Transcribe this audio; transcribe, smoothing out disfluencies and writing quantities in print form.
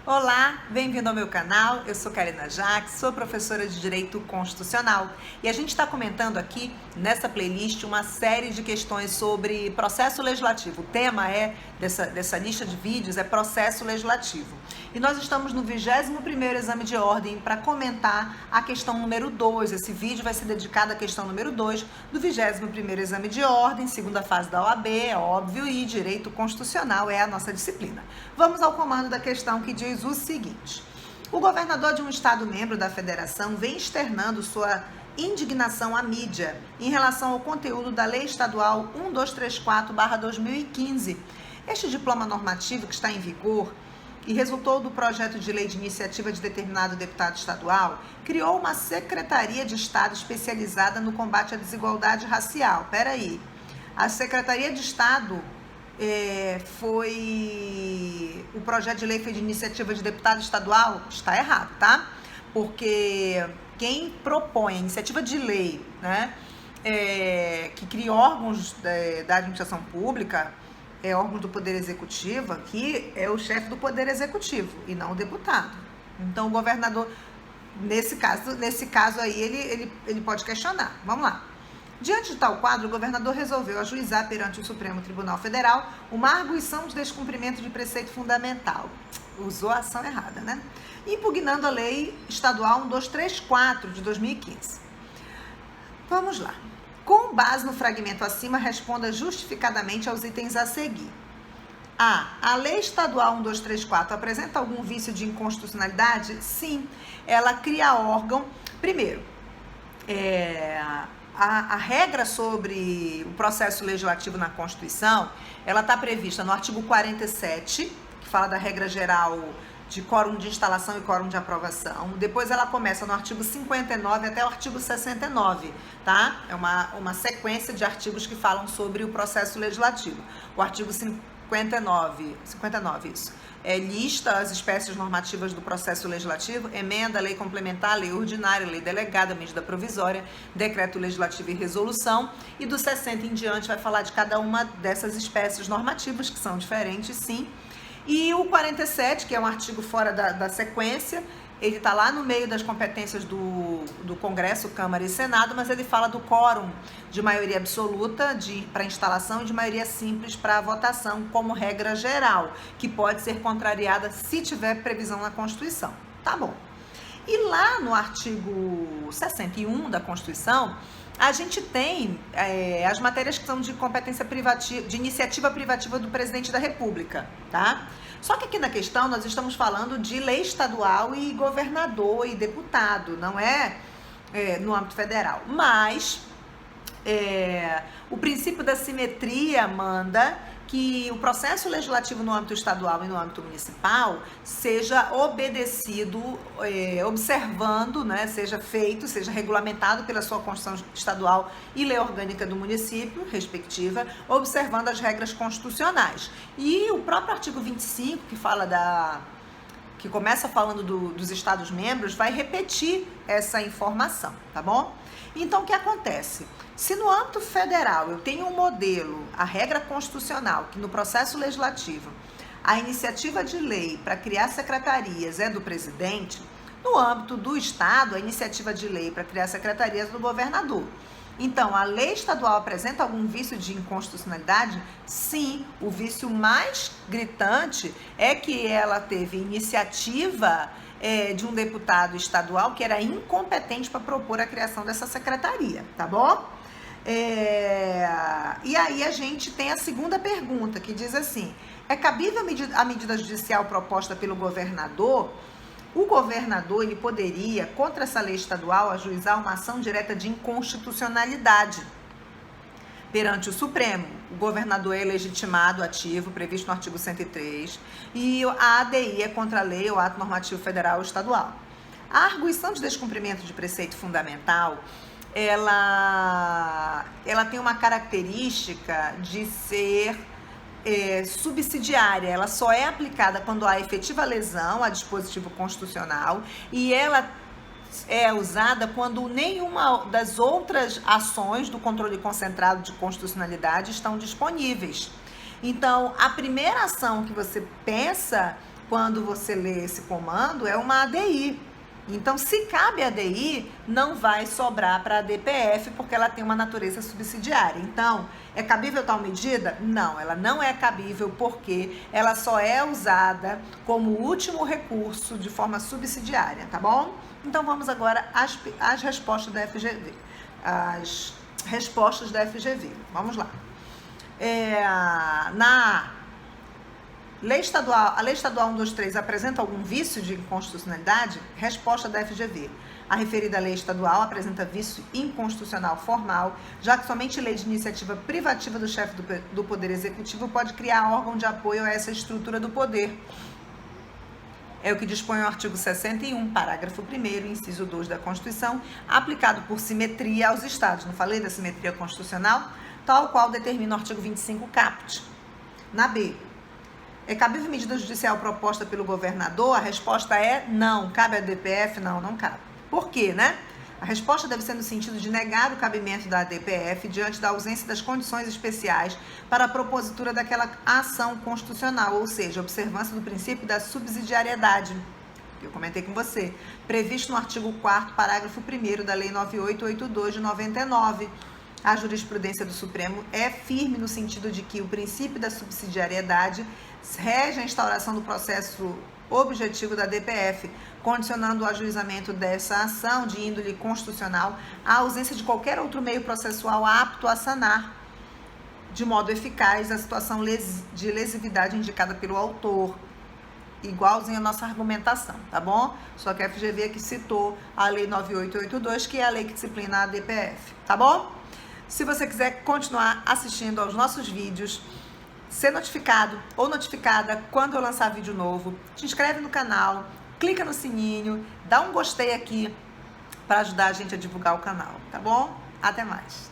Olá, bem-vindo ao meu canal. Eu sou Karina Jacques, sou professora de Direito Constitucional e a gente está comentando aqui nessa playlist uma série de questões sobre processo legislativo. O tema dessa lista de vídeos é processo legislativo. E nós estamos no 21º exame de ordem para comentar a questão número 2. Esse vídeo vai ser dedicado à questão número 2 do 21º exame de ordem, segunda fase da OAB, é óbvio, e Direito Constitucional é a nossa disciplina. Vamos ao comando da questão que diz o seguinte: o governador de um estado membro da federação vem externando sua indignação à mídia em relação ao conteúdo da Lei Estadual 1234/2015. Este diploma normativo que está em vigor e resultou do projeto de lei de iniciativa de determinado deputado estadual, criou uma Secretaria de Estado especializada no combate à desigualdade racial. Peraí, a Secretaria de Estado o projeto de lei foi de iniciativa de deputado estadual? Está errado, tá? Porque quem propõe a iniciativa de lei, né, que cria órgãos da administração pública, órgãos do Poder Executivo, aqui é o chefe do Poder Executivo e não o deputado. Então, o governador, nesse caso aí, ele pode questionar. Vamos lá. Diante de tal quadro, o governador resolveu ajuizar perante o Supremo Tribunal Federal uma arguição de descumprimento de preceito fundamental. Usou a ação errada, né? Impugnando a Lei Estadual 1234 de 2015. Vamos lá. Com base no fragmento acima, responda justificadamente aos itens a seguir. A Lei Estadual 1234 apresenta algum vício de inconstitucionalidade? Sim. Ela cria órgão. Primeiro, a regra sobre o processo legislativo na Constituição, ela está prevista no artigo 47, que fala da regra geral de quórum de instalação e quórum de aprovação. Depois ela começa no artigo 59 até o artigo 69, tá? É uma sequência de artigos que falam sobre o processo legislativo. O artigo 59, isso. Lista as espécies normativas do processo legislativo, emenda, lei complementar, lei ordinária, lei delegada, medida provisória, decreto legislativo e resolução. E do 60 em diante vai falar de cada uma dessas espécies normativas, que são diferentes, sim. E o 47, que é um artigo fora da sequência, ele está lá no meio das competências do Congresso, Câmara e Senado, mas ele fala do quórum de maioria absoluta para instalação e de maioria simples para votação, como regra geral, que pode ser contrariada se tiver previsão na Constituição. Tá bom. E lá no artigo 61 da Constituição, a gente tem as matérias que são de competência privativa, de iniciativa privativa do presidente da República, tá? Só que aqui na questão nós estamos falando de lei estadual e governador e deputado, não no âmbito federal. Mas o princípio da simetria manda que o processo legislativo no âmbito estadual e no âmbito municipal seja obedecido, observando, né, seja regulamentado pela sua Constituição estadual e lei orgânica do município, respectiva, observando as regras constitucionais. E o próprio artigo 25, que começa falando dos estados membros, vai repetir essa informação, tá bom? Então, o que acontece? Se no âmbito federal eu tenho um modelo, a regra constitucional, que no processo legislativo a iniciativa de lei para criar secretarias é do presidente, no âmbito do estado a iniciativa de lei para criar secretarias é do governador. Então, a lei estadual apresenta algum vício de inconstitucionalidade? Sim, o vício mais gritante é que ela teve iniciativa de um deputado estadual que era incompetente para propor a criação dessa secretaria, tá bom? E aí a gente tem a segunda pergunta, que diz assim: é cabível a medida judicial proposta pelo governador? O governador, ele poderia, contra essa lei estadual, ajuizar uma ação direta de inconstitucionalidade perante o Supremo. O governador é legitimado, ativo, previsto no artigo 103, e a ADI é contra a lei ou ato normativo federal ou estadual. A arguição de descumprimento de preceito fundamental, ela tem uma característica de ser subsidiária. Ela só é aplicada quando há efetiva lesão a dispositivo constitucional, e ela é usada quando nenhuma das outras ações do controle concentrado de constitucionalidade estão disponíveis. Então, a primeira ação que você pensa quando você lê esse comando, é uma ADI. Então, se cabe ADI, não vai sobrar para a DPF, porque ela tem uma natureza subsidiária. Então, é cabível tal medida? Não, ela não é cabível, porque ela só é usada como último recurso de forma subsidiária, tá bom? Então, vamos agora às respostas da FGV. As respostas da FGV. Vamos lá. Na Lei estadual, a Lei Estadual 123 apresenta algum vício de inconstitucionalidade? Resposta da FGV. A referida lei estadual apresenta vício inconstitucional formal, já que somente lei de iniciativa privativa do chefe do Poder Executivo pode criar órgão de apoio a essa estrutura do poder. É o que dispõe o artigo 61, parágrafo 1º, inciso 2 da Constituição, aplicado por simetria aos Estados. Não falei da simetria constitucional? Tal qual determina o artigo 25 caput. Na B, é cabível medida judicial proposta pelo governador? A resposta é não. Cabe à DPF? Não, não cabe. Por quê, né? A resposta deve ser no sentido de negar o cabimento da DPF diante da ausência das condições especiais para a propositura daquela ação constitucional, ou seja, observância do princípio da subsidiariedade, que eu comentei com você, previsto no artigo 4º, parágrafo 1º da Lei 9882 de 99. A jurisprudência do Supremo é firme no sentido de que o princípio da subsidiariedade rege a instauração do processo objetivo da DPF, condicionando o ajuizamento dessa ação de índole constitucional à ausência de qualquer outro meio processual apto a sanar de modo eficaz a situação de lesividade indicada pelo autor. Igualzinho a nossa argumentação, tá bom? Só que a FGV aqui citou a Lei 9882, que é a lei que disciplina a DPF, tá bom? Se você quiser continuar assistindo aos nossos vídeos, ser notificado ou notificada quando eu lançar vídeo novo, te inscreve no canal, clica no sininho, dá um gostei aqui para ajudar a gente a divulgar o canal, tá bom? Até mais!